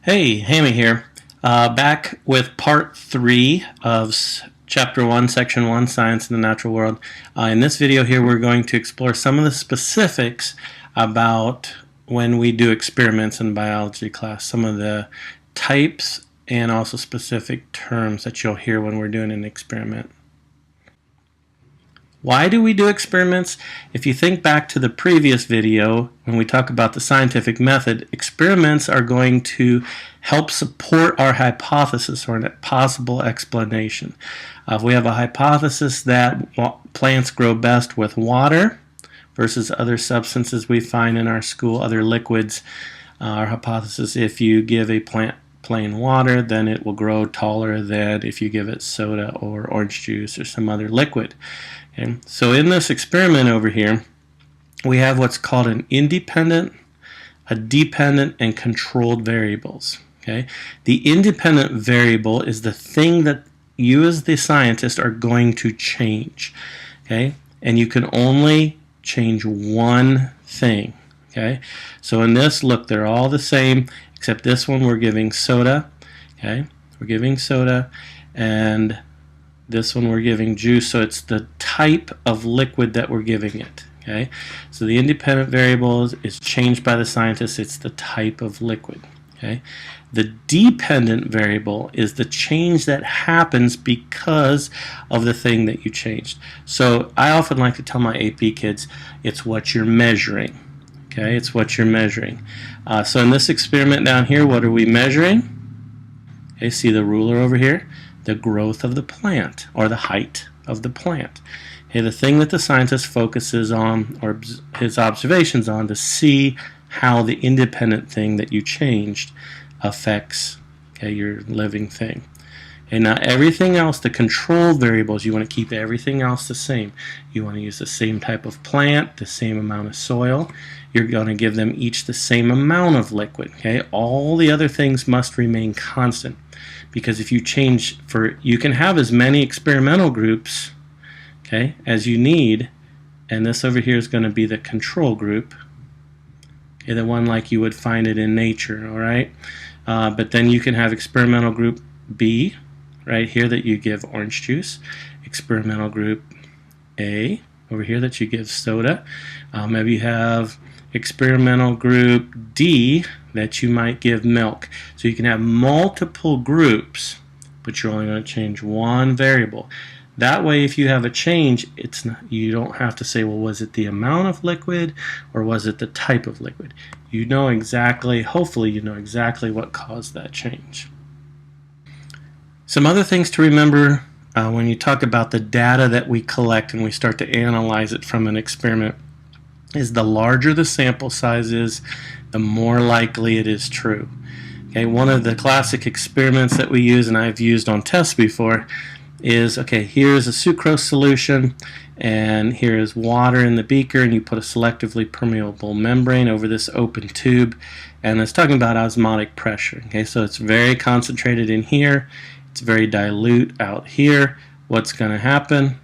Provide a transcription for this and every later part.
Hey, Hammy here. Back with part 3 of Chapter 1, Section 1, Science in the Natural World. In this video here, we're going to explore some of the specifics about when we do experiments in biology class, some of the types and also specific terms that you'll hear when we're doing an experiment. Why do we do experiments? If you think back to the previous video, when we talk about the scientific method, experiments are going to help support our hypothesis or a possible explanation. If we have a hypothesis that plants grow best with water versus other substances we find in our school, other liquids, our hypothesis, if you give a plant plain water, then it will grow taller than if you give it soda or orange juice or some other liquid. Okay. So in this experiment over here, we have what's called an independent, a dependent, and controlled variables. Okay. The independent variable is the thing that you as the scientist are going to change. Okay. And you can only change one thing. Okay. So in this, look, they're all the same, except this one we're giving soda. Okay. We're giving soda, and this one we're giving juice, so it's the type of liquid that we're giving it. Okay, so the independent variable is changed by the scientist. It's the type of liquid. Okay, the dependent variable is the change that happens because of the thing that you changed. So I often like to tell my AP kids, it's what you're measuring. Okay, it's what you're measuring. So in this experiment down here, what are we measuring? Okay, see the ruler over here? The growth of the plant, or the height of the plant. Okay, the thing that the scientist focuses on, or his observations on, to see how the independent thing that you changed affects, okay, your living thing. Okay, now everything else, the control variables, you want to keep everything else the same. You want to use the same type of plant, the same amount of soil. You're going to give them each the same amount of liquid. Okay, all the other things must remain constant. Because if you change you can have as many experimental groups, okay, as you need, and this over here is going to be the control group, okay, the one like you would find it in nature, all right? But then you can have experimental group B, right here, that you give orange juice, experimental group A, over here, that you give soda. Maybe you have experimental group D that you might give milk. So you can have multiple groups, but you're only going to change one variable. That way, if you have a change, you don't have to say, well, was it the amount of liquid or was it the type of liquid? You know exactly, hopefully you know exactly what caused that change. Some other things to remember when you talk about the data that we collect and we start to analyze it from an experiment is the larger the sample size is, the more likely it is true. Okay, one of the classic experiments that we use, and I've used on tests before, is, okay, here's a sucrose solution, and here's water in the beaker, and you put a selectively permeable membrane over this open tube, and it's talking about osmotic pressure. Okay, so it's very concentrated in here, it's very dilute out here. What's going to happen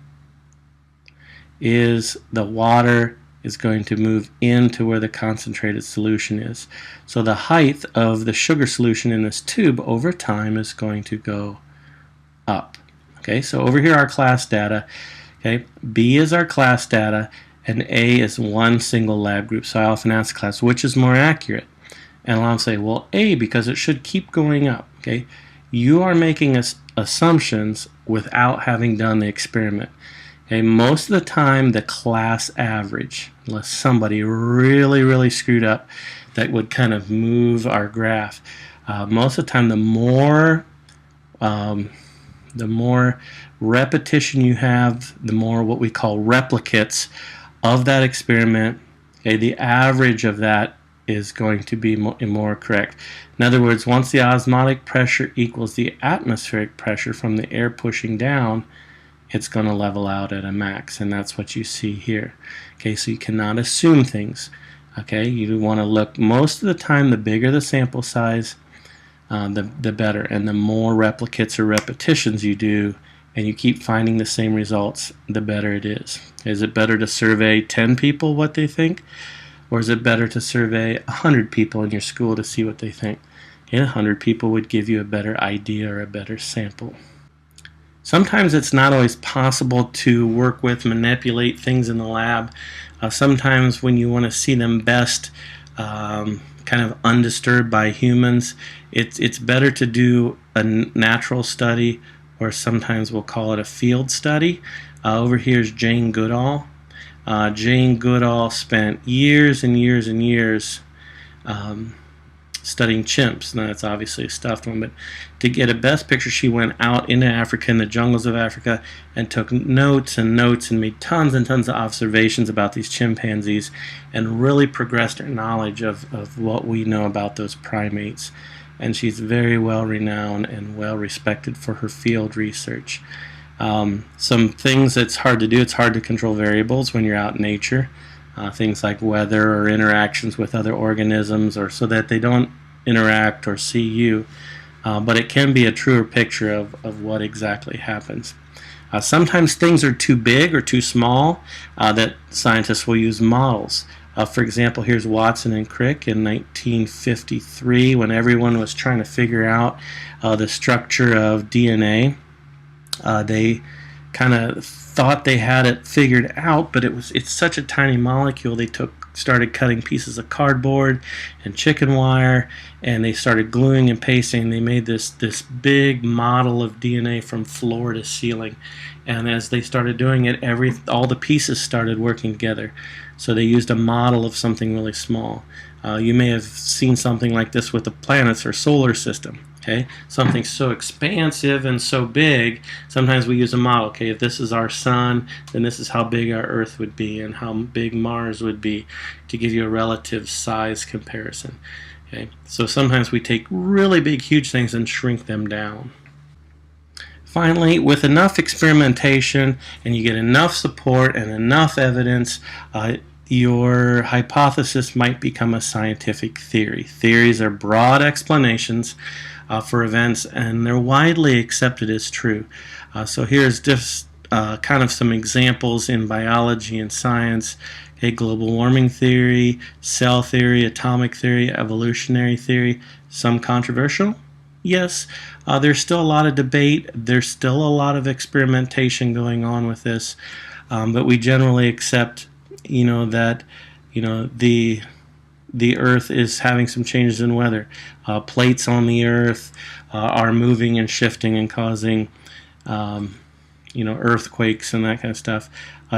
is the water is going to move into where the concentrated solution is. So the height of the sugar solution in this tube over time is going to go up. Okay, so over here our class data, okay, B is our class data, and A is one single lab group. So I often ask the class, which is more accurate? And I'll say, well, A, because it should keep going up. Okay, you are making assumptions without having done the experiment. Okay, most of the time, the class average, unless somebody really screwed up, that would kind of move our graph. Most of the time, the more repetition you have, the more what we call replicates of that experiment. Okay, the average of that is going to be more correct. In other words, once the osmotic pressure equals the atmospheric pressure from the air pushing down, it's going to level out at a max, and that's what you see here. Okay, so you cannot assume things. Okay, you want to look, most of the time, the bigger the sample size, the better, and the more replicates or repetitions you do, and you keep finding the same results, the better it is. Is it better to survey 10 people what they think, or is it better to survey 100 people in your school to see what they think? Okay, 100 people would give you a better idea or a better sample. Sometimes it's not always possible to work with, manipulate things in the lab. Sometimes when you want to see them best kind of undisturbed by humans, it's better to do a natural study, or sometimes we'll call it a field study. Over here is Jane Goodall. Jane Goodall spent years and years and years studying chimps. Now that's obviously a stuffed one, but to get a best picture, she went out into Africa, in the jungles of Africa, and took notes and notes and made tons and tons of observations about these chimpanzees, and really progressed her knowledge of what we know about those primates. And she's very well renowned and well respected for her field research. Some things that's hard to do: it's hard to control variables when you're out in nature. Things like weather or interactions with other organisms, or so that they don't interact or see you. But it can be a truer picture of what exactly happens. Sometimes things are too big or too small that scientists will use models. For example, here's Watson and Crick in 1953, when everyone was trying to figure out the structure of DNA. They kind of thought they had it figured out, but it's such a tiny molecule. They started cutting pieces of cardboard and chicken wire, and they started gluing and pasting. They made this big model of DNA from floor to ceiling. And as they started doing it, all the pieces started working together. So they used a model of something really small. You may have seen something like this with the planets or solar system. Okay, something so expansive and so big, sometimes we use a model. Okay, if this is our sun, then this is how big our Earth would be and how big Mars would be, to give you a relative size comparison. Okay, so sometimes we take really big, huge things and shrink them down. Finally, with enough experimentation and you get enough support and enough evidence, your hypothesis might become a scientific theory. Theories are broad explanations for events, and they're widely accepted as true. So here's just kind of some examples in biology and science. Okay, global warming theory, cell theory, atomic theory, evolutionary theory. Some controversial? Yes. There's still a lot of debate. There's still a lot of experimentation going on with this, but we generally accept that the Earth is having some changes in weather. Plates on the Earth are moving and shifting and causing earthquakes and that kind of stuff.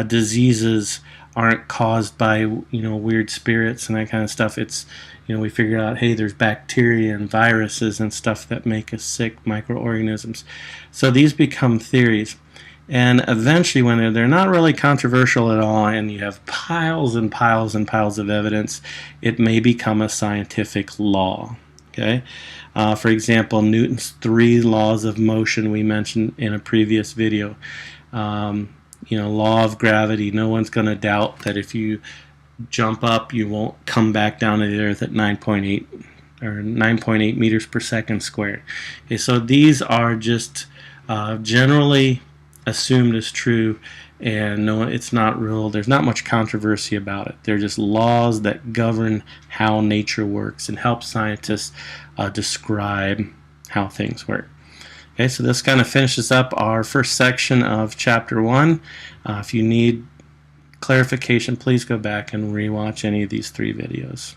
Diseases aren't caused by weird spirits and that kind of stuff. It's we figure out, hey, there's bacteria and viruses and stuff that make us sick, microorganisms. So these become theories. And eventually, when they're not really controversial at all, and you have piles and piles and piles of evidence, it may become a scientific law. Okay, for example, Newton's 3 laws of motion we mentioned in a previous video. Law of gravity. No one's going to doubt that if you jump up, you won't come back down to the Earth at 9.8 or 9.8 meters per second squared. Okay, so these are just generally assumed as true, and no, it's not real. There's not much controversy about it. They're just laws that govern how nature works and help scientists describe how things work. Okay, so this kind of finishes up our first section of Chapter 1. If you need clarification, please go back and rewatch any of these 3 videos.